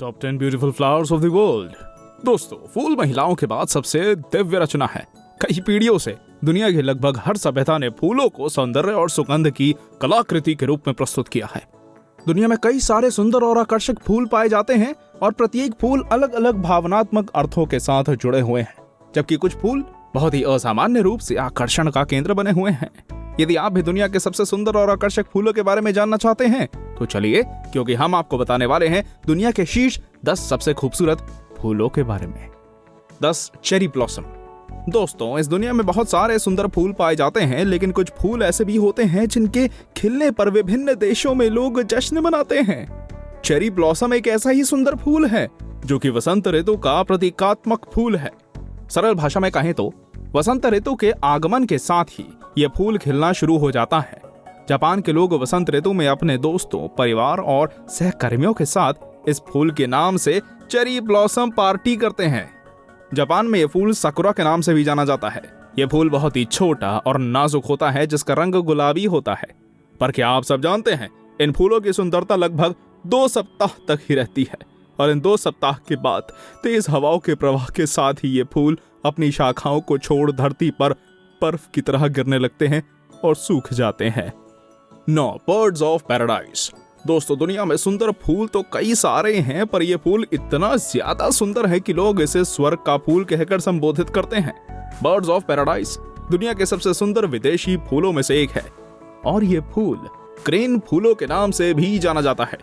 Top 10 beautiful flowers of the world. दोस्तों, फूल महिलाओं के बाद सबसे दिव्य रचना है। कई पीढ़ियों से दुनिया की लगभग हर सभ्यता ने फूलों को सौंदर्य और सुगंध की कलाकृति के रूप में प्रस्तुत किया है। दुनिया में कई सारे सुंदर और आकर्षक फूल पाए जाते हैं और प्रत्येक फूल अलग अलग भावनात्मक अर्थों के साथ जुड़े हुए हैं, जबकि कुछ फूल बहुत ही असामान्य रूप से आकर्षण का केंद्र बने हुए हैं। यदि आप भी दुनिया के सबसे सुंदर और आकर्षक फूलों के बारे में जानना चाहते हैं तो चलिए, क्योंकि हम आपको बताने वाले हैं दुनिया के शीर्ष 10 सबसे खूबसूरत फूलों के बारे में। 10 चेरी ब्लॉसम। दोस्तों, इस दुनिया में बहुत सारे सुंदर फूल पाए जाते हैं, लेकिन कुछ फूल ऐसे भी होते हैं जिनके खिलने पर विभिन्न देशों में लोग जश्न मनाते हैं। चेरी ब्लॉसम एक ऐसा ही सुंदर फूल है जो कि वसंत ऋतु का प्रतीकात्मक फूल है। सरल भाषा में कहें तो वसंत ऋतु के आगमन के साथ ही यह फूल खिलना शुरू हो जाता है। जापान के लोग वसंत ऋतु में अपने दोस्तों, परिवार और सहकर्मियों के साथ इस फूल के नाम से चेरी ब्लॉसम पार्टी करते हैं। जापान में यह फूल साकुरा के नाम से भी जाना जाता है। यह फूल बहुत ही छोटा और नाजुक होता है, जिसका रंग गुलाबी होता है। पर क्या आप सब जानते हैं, इन फूलों की सुंदरता लगभग 2 सप्ताह तक ही रहती है, और इन 2 सप्ताह के बाद तेज हवाओं के प्रवाह के साथ ही ये फूल अपनी शाखाओं को छोड़ धरती पर बर्फ की तरह गिरने लगते हैं और सूख जाते हैं। 9 बर्ड्स ऑफ पैराडाइज। दोस्तों, दुनिया में सुंदर फूल तो कई सारे हैं, पर यह फूल इतना ज्यादा सुंदर है कि लोग इसे स्वर्ग का फूल कहकर संबोधित करते हैं। बर्ड्स ऑफ पैराडाइज दुनिया के सबसे सुंदर विदेशी फूलों में से एक है, और यह फूल क्रेन फूलों के नाम से भी जाना जाता है।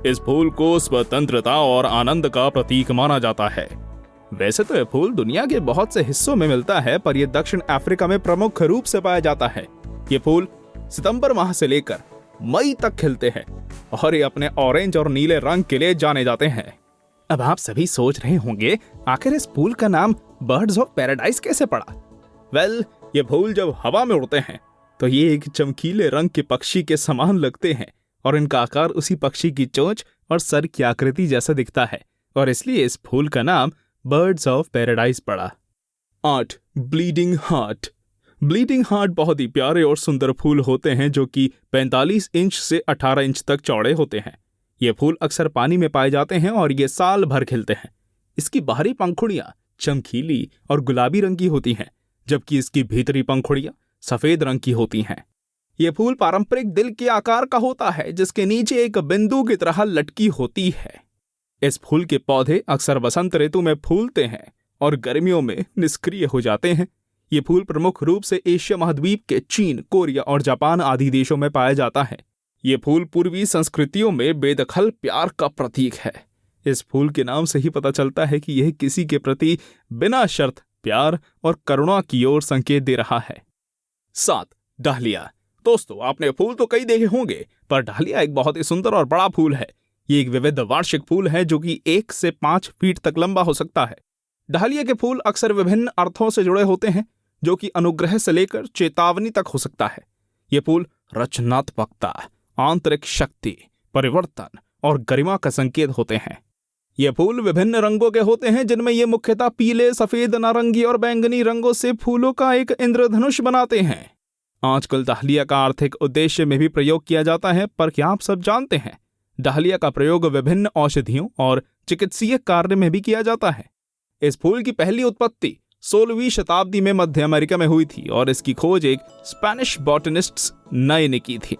इस फूल को स्वतंत्रता और आनंद का प्रतीक माना जाता है। वैसे तो यह फूल दुनिया के बहुत से हिस्सों में मिलता है, पर यह दक्षिण अफ्रीका में प्रमुख रूप से पाया जाता है। ये फूल सितंबर माह से लेकर मई तक खिलते हैं और ये अपने ऑरेंज और नीले रंग के लिए जाने जाते हैं। अब आप सभी सोच रहे होंगे, आखिर इस फूल का नाम बर्ड्स ऑफ पैराडाइज कैसे पड़ा? वेल, ये फूल जब हवा में उड़ते हैं तो ये एक चमकीले रंग के पक्षी के समान लगते हैं, और इनका आकार उसी पक्षी की चोंच और सर की आकृति जैसा दिखता है, और इसलिए इस फूल का नाम बर्ड्स ऑफ पैराडाइज पड़ा। 8 ब्लीडिंग हार्ट। ब्लीडिंग हार्ट बहुत ही प्यारे और सुंदर फूल होते हैं जो कि 45 इंच से 18 इंच तक चौड़े होते हैं। ये फूल अक्सर पानी में पाए जाते हैं और ये साल भर खिलते हैं। इसकी बाहरी पंखुड़ियां चमकीली और गुलाबी रंग की होती हैं, जबकि इसकी भीतरी पंखुड़ियां सफेद रंग की होती हैं। ये फूल पारंपरिक दिल के आकार का होता है, जिसके नीचे एक बिंदु की तरह लटकी होती है। इस फूल के पौधे अक्सर वसंत ऋतु में फूलते हैं और गर्मियों में निष्क्रिय हो जाते हैं। ये फूल प्रमुख रूप से एशिया महाद्वीप के चीन, कोरिया और जापान आदि देशों में पाया जाता है। ये फूल पूर्वी संस्कृतियों में बेदखल प्यार का प्रतीक है। इस फूल के नाम से ही पता चलता है कि यह किसी के प्रति बिना शर्त प्यार और करुणा की ओर संकेत दे रहा है। 7 डालिया। दोस्तों, आपने फूल तो कई देखे होंगे, पर डालिया एक बहुत ही सुंदर और बड़ा फूल है। ये एक विविध वार्षिक फूल है जो कि 1 से 5 फीट तक लंबा हो सकता है। डालिया के फूल अक्सर विभिन्न अर्थों से जुड़े होते हैं, जो कि अनुग्रह से लेकर चेतावनी तक हो सकता है। ये फूल रचनात्मकता, आंतरिक शक्ति, परिवर्तन और गरिमा का संकेत होते हैं। ये फूल विभिन्न रंगों के होते हैं, जिनमें ये मुख्यतः पीले, सफेद, नारंगी और बैंगनी रंगों से फूलों का एक इंद्रधनुष बनाते हैं। आजकल डालिया का आर्थिक उद्देश्य में भी प्रयोग किया जाता है, पर क्या आप सब जानते हैं, डालिया का प्रयोग विभिन्न औषधियों और चिकित्सीय कार्य में भी किया जाता है। इस फूल की पहली उत्पत्ति 16वीं शताब्दी में मध्य अमेरिका में हुई थी, और इसकी खोज एक स्पेनिश बॉटनिस्ट नए ने की थी।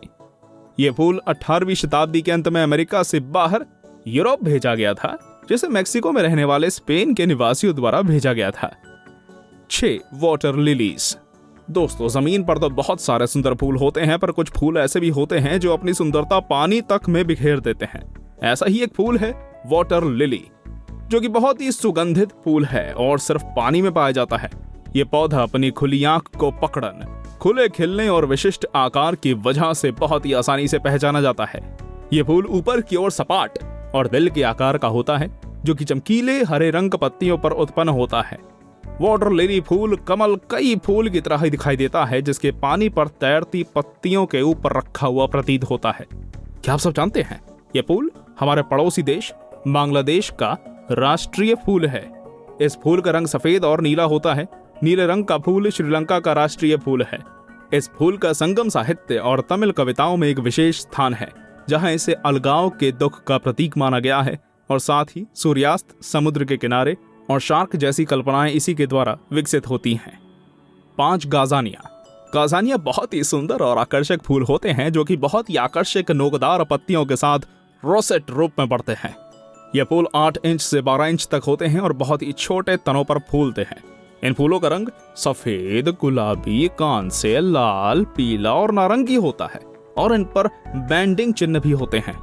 यह फूल 18वीं शताब्दी के अंत में अमेरिका से बाहर यूरोप भेजा गया था, जिसे मेक्सिको में रहने वाले स्पेन के निवासियों द्वारा भेजा गया था। 6 वाटर लिलीज। दोस्तों, जमीन पर तो बहुत सारे सुंदर फूल होते हैं, पर कुछ फूल ऐसे भी होते हैं जो अपनी सुंदरता पानी तक में बिखेर देते हैं। ऐसा ही एक फूल है वाटर लिली, जो कि बहुत ही सुगंधित फूल है और सिर्फ पानी में पाया जाता है। ये पौधा अपनी खुली आंख को पकड़न, खुले खिलने और विशिष्ट आकार की वजह से बहुत ही आसानी से पहचाना जाता है। ये फूल ऊपर की ओर सपाट और दिल के आकार का होता है, जो कि चमकीले हरे रंग पत्तियों पर उत्पन्न होता है। वाटर लिली फूल कमल कई फूल की तरह ही दिखाई देता है, जिसके पानी पर तैरती पत्तियों के ऊपर रखा हुआ प्रतीत होता है। क्या आप सब जानते हैं, यह फूल हमारे पड़ोसी देश बांग्लादेश का राष्ट्रीय फूल है। इस फूल का रंग सफेद और नीला होता है। नीले रंग का फूल श्रीलंका का राष्ट्रीय फूल है। इस फूल का संगम साहित्य और तमिल कविताओं में एक विशेष स्थान है, जहां इसे अलगाव के दुख का प्रतीक माना गया है और साथ ही सूर्यास्त समुद्र के किनारे और शार्क जैसी कल्पनाएं इसी के द्वारा विकसित होती हैं। 5 गाजानिया। गाजानिया बहुत ही सुंदर और आकर्षक फूल होते हैं जो कि बहुत ही आकर्षक नोकदार पत्तियों के साथ रोसेट रूप में बढ़ते हैं। ये फूल 8 इंच से 12 इंच तक होते हैं और बहुत ही छोटे तनों पर फूलते हैं। इन फूलों का रंग सफेद, गुलाबी, कांसे, लाल, पीला और नारंगी होता है और इन पर बैंडिंग चिन्ह भी होते हैं।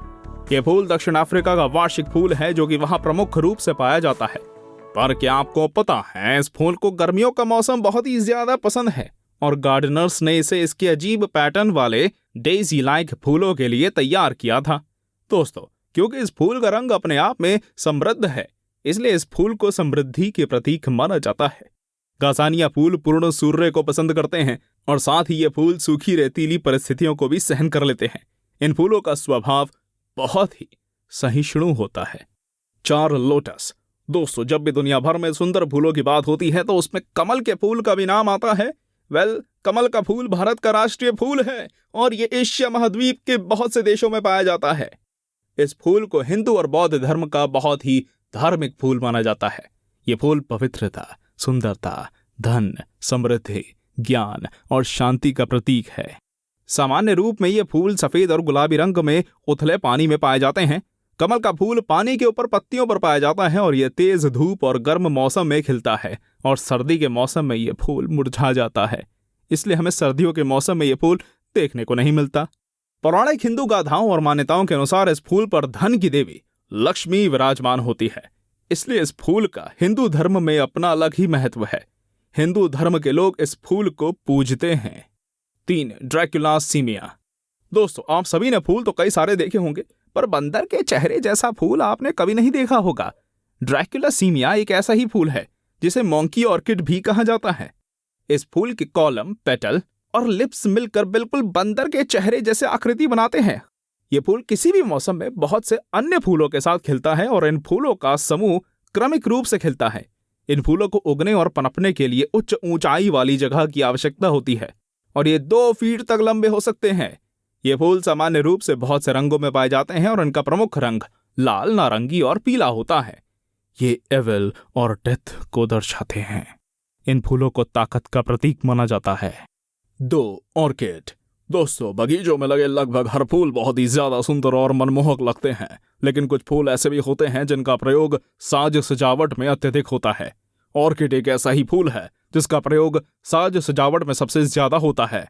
ये फूल दक्षिण अफ्रीका का वार्षिक फूल है जो कि वहां प्रमुख रूप से पाया जाता है। पर क्या आपको पता है इस फूल को गर्मियों का मौसम बहुत ही ज्यादा पसंद है और गार्डनर्स ने इसे इसके अजीब पैटर्न वाले डेजी लाइक फूलों के लिए तैयार किया था। दोस्तों, क्योंकि इस फूल का रंग अपने आप में समृद्ध है, इसलिए इस फूल को समृद्धि के प्रतीक माना जाता है। गाजानिया फूल पूर्ण सूर्य को पसंद करते हैं और साथ ही ये फूल सूखी रेतीली परिस्थितियों को भी सहन कर लेते हैं। इन फूलों का स्वभाव बहुत ही सहिष्णु होता है। 4 लोटस। दोस्तों, जब भी दुनिया भर में सुंदर फूलों की बात होती है तो उसमें कमल के फूल का भी नाम आता है। कमल का फूल भारत का राष्ट्रीय फूल है और ये एशिया महाद्वीप के बहुत से देशों में पाया जाता है। इस फूल को हिंदू और बौद्ध धर्म का बहुत ही धार्मिक फूल माना जाता है। ये फूल पवित्रता, सुंदरता, धन, समृद्धि, ज्ञान और शांति का प्रतीक है। सामान्य रूप में ये फूल सफेद और गुलाबी रंग में उथले पानी में पाए जाते हैं। कमल का फूल पानी के ऊपर पत्तियों पर पाया जाता है और यह तेज धूप और गर्म मौसम में खिलता है और सर्दी के मौसम में यह फूल मुरझा जाता है, इसलिए हमें सर्दियों के मौसम में यह फूल देखने को नहीं मिलता। पौराणिक हिंदू गाथाओं और मान्यताओं के अनुसार इस फूल पर धन की देवी लक्ष्मी विराजमान होती है, इसलिए इस फूल का हिंदू धर्म में अपना अलग ही महत्व है। हिंदू धर्म के लोग इस फूल को पूजते हैं। 3 ड्रैकुला सीमिया। दोस्तों, आप सभी ने फूल तो कई सारे देखे होंगे, पर बंदर के चेहरे जैसा फूल आपने कभी नहीं देखा होगा। ड्रैकुला सीमिया एक ऐसा ही फूल है जिसे मोंकी ऑर्किड भी कहा जाता है। इस फूल के कॉलम, पेटल और लिप्स मिलकर बिल्कुल बंदर के चेहरे जैसे आकृति बनाते हैं। ये फूल किसी भी मौसम में बहुत से अन्य फूलों के साथ खिलता है और इन फूलों का समूह क्रमिक रूप से खिलता है। इन फूलों को उगने और पनपने के लिए उच्च ऊंचाई वाली जगह की आवश्यकता होती है और ये 2 फीट तक लंबे हो सकते हैं। ये फूल सामान्य रूप से बहुत से रंगों में पाए जाते हैं और इनका प्रमुख रंग लाल, नारंगी और पीला होता है। ये एविल और डेथ को दर्शाते हैं। इन फूलों को ताकत का प्रतीक माना जाता है। 2 ऑर्किड। दोस्तों, बगीचों में लगे लगभग हर फूल बहुत ही ज्यादा सुंदर और मनमोहक लगते हैं, लेकिन कुछ फूल ऐसे भी होते हैं जिनका प्रयोग साज सजावट में अत्यधिक होता है। ऑर्किड एक ऐसा ही फूल है जिसका प्रयोग साज सजावट में सबसे ज्यादा होता है।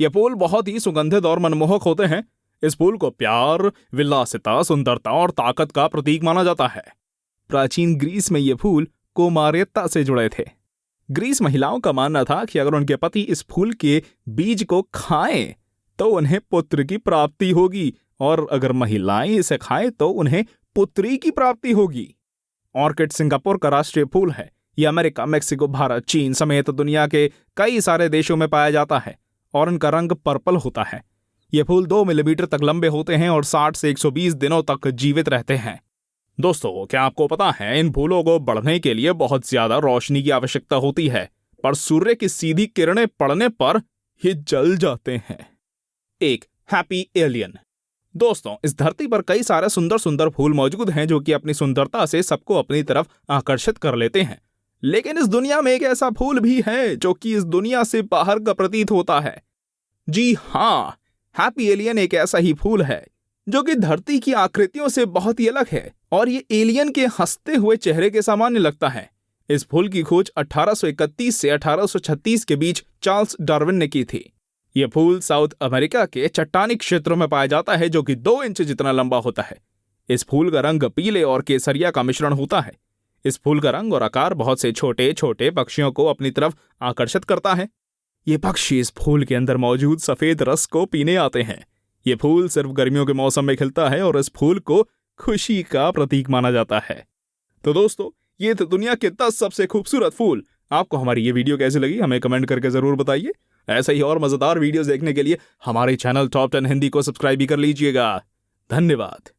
ये फूल बहुत ही सुगंधित और मनमोहक होते हैं। इस फूल को प्यार, विलासिता, सुंदरता और ताकत का प्रतीक माना जाता है। प्राचीन ग्रीस में ये फूल कौमार्यता से जुड़े थे। ग्रीस महिलाओं का मानना था कि अगर उनके पति इस फूल के बीज को खाएं तो उन्हें पुत्र की प्राप्ति होगी और अगर महिलाएं इसे खाएं तो उन्हें पुत्री की प्राप्ति होगी। ऑर्किड सिंगापुर का राष्ट्रीय फूल है। यह अमेरिका, मेक्सिको, भारत, चीन समेत दुनिया के कई सारे देशों में पाया जाता है और इनका रंग पर्पल होता है। ये फूल 2 मिलीमीटर तक लंबे होते हैं और 60 से 120 दिनों तक जीवित रहते हैं। दोस्तों, क्या आपको पता है इन फूलों को बढ़ने के लिए बहुत ज्यादा रोशनी की आवश्यकता होती है, पर सूर्य की सीधी किरणें पड़ने पर ये जल जाते हैं। 1 हैप्पी एलियन। दोस्तों, इस धरती पर कई सारे सुंदर सुंदर फूल मौजूद हैं जो कि अपनी सुंदरता से सबको अपनी तरफ आकर्षित कर लेते हैं, लेकिन इस दुनिया में एक ऐसा फूल भी है जो कि इस दुनिया से बाहर का प्रतीत होता है। जी हाँ, हैप्पी एलियन एक ऐसा ही फूल है जो कि धरती की आकृतियों से बहुत ही अलग है और ये एलियन के हंसते हुए चेहरे के सामान्य लगता है। इस फूल की खोज 1831 से 1836 के बीच चार्ल्स डार्विन ने की थी। यह फूल साउथ अमेरिका के चट्टानी क्षेत्रों में पाया जाता है जो कि 2 इंच जितना लंबा होता है। इस फूल का रंग पीले और केसरिया का मिश्रण होता है। इस फूल का रंग और आकार बहुत से छोटे छोटे पक्षियों को अपनी तरफ आकर्षित करता है। ये पक्षी इस फूल के अंदर मौजूद सफेद रस को पीने आते हैं। ये फूल सिर्फ गर्मियों के मौसम में खिलता है और इस फूल को खुशी का प्रतीक माना जाता है। तो दोस्तों, ये थे दुनिया के 10 सबसे खूबसूरत फूल। आपको हमारी ये वीडियो कैसी लगी हमें कमेंट करके जरूर बताइए। ऐसे ही और मजेदार वीडियोस देखने के लिए हमारे चैनल टॉप 10 हिंदी को सब्सक्राइब भी कर लीजिएगा। धन्यवाद।